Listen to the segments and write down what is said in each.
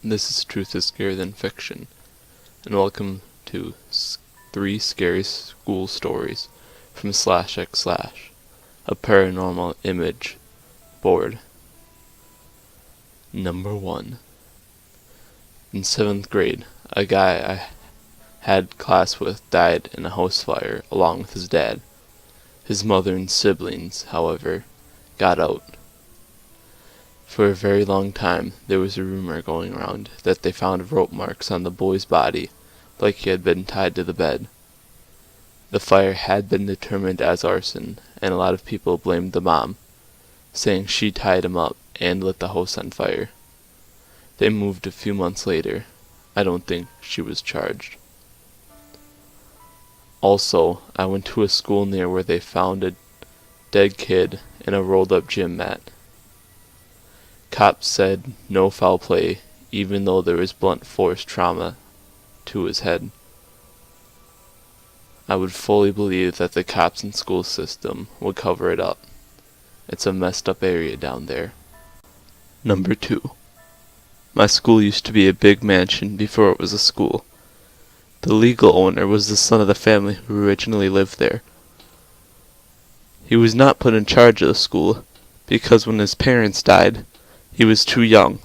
This is Truth is Scarier Than Fiction, and welcome to 3 Scary School Stories from /x/ a Paranormal Image board. Number 1. In 7th grade, a guy I had class with died in a house fire along with his dad. His mother and siblings, however, got out. For a very long time, there was a rumor going around that they found rope marks on the boy's body, like he had been tied to the bed. The fire had been determined as arson, and a lot of people blamed the mom, saying she tied him up and lit the house on fire. They moved a few months later. I don't think she was charged. Also, I went to a school near where they found a dead kid in a rolled-up gym mat. Cops said no foul play, even though there was blunt force trauma to his head. I would fully believe that the cops and school system would cover it up. It's a messed up area down there. Number 2. My school used to be a big mansion before it was a school. The legal owner was the son of the family who originally lived there. He was not put in charge of the school because when his parents died, he was too young,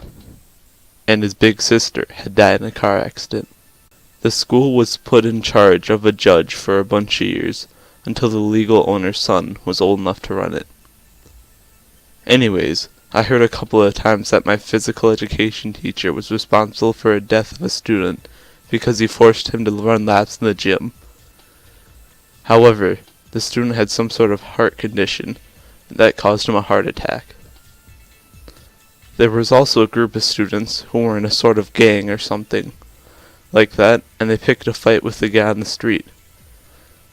and his big sister had died in a car accident. The school was put in charge of a judge for a bunch of years until the legal owner's son was old enough to run it. Anyways, I heard a couple of times that my physical education teacher was responsible for the death of a student because he forced him to run laps in the gym. However, the student had some sort of heart condition that caused him a heart attack. There was also a group of students who were in a sort of gang or something like that, and they picked a fight with the guy on the street.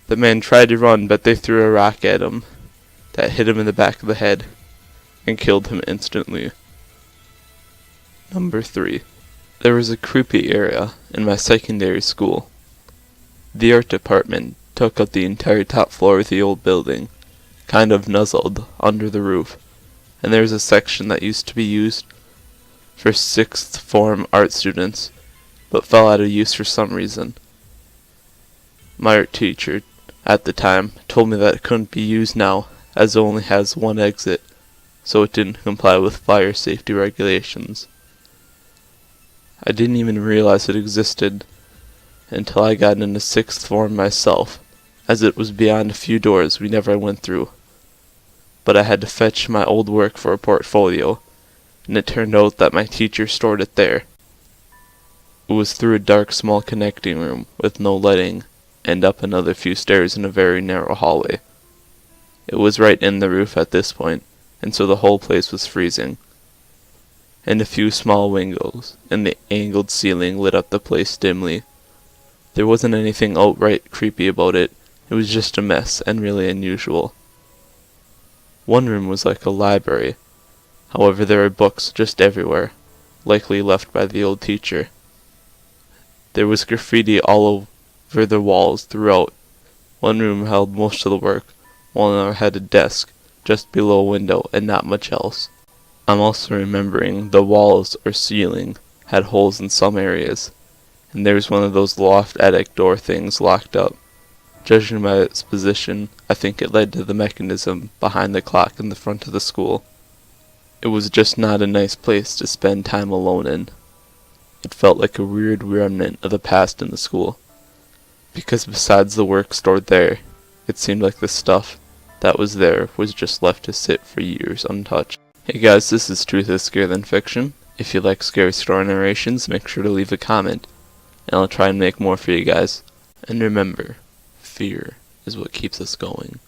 The man tried to run, but they threw a rock at him that hit him in the back of the head and killed him instantly. Number 3. There was a creepy area in my secondary school. The art department took up the entire top floor of the old building, kind of nuzzled under the roof, and there was a section that used to be used for 6th form art students, but fell out of use for some reason. My art teacher, at the time, told me that it couldn't be used now, as it only has one exit, so it didn't comply with fire safety regulations. I didn't even realize it existed until I got into 6th form myself, as it was beyond a few doors we never went through. But I had to fetch my old work for a portfolio, and it turned out that my teacher stored it there. It was through a dark small connecting room with no lighting, and up another few stairs in a very narrow hallway. It was right in the roof at this point, and so the whole place was freezing. And a few small windows in the angled ceiling lit up the place dimly. There wasn't anything outright creepy about it. It was just a mess and really unusual. One room was like a library. However, there were books just everywhere, likely left by the old teacher. There was graffiti all over the walls throughout. One room held most of the work, while another had a desk just below a window and not much else. I'm also remembering the walls or ceiling had holes in some areas, and there was one of those loft attic door things locked up. Judging by its position, I think it led to the mechanism behind the clock in the front of the school. It was just not a nice place to spend time alone in. It felt like a weird remnant of the past in the school, because besides the work stored there, it seemed like the stuff that was there was just left to sit for years untouched. Hey guys, this is Truth is Scarier Than Fiction. If you like scary story narrations, make sure to leave a comment, and I'll try and make more for you guys. And remember, fear is what keeps us going.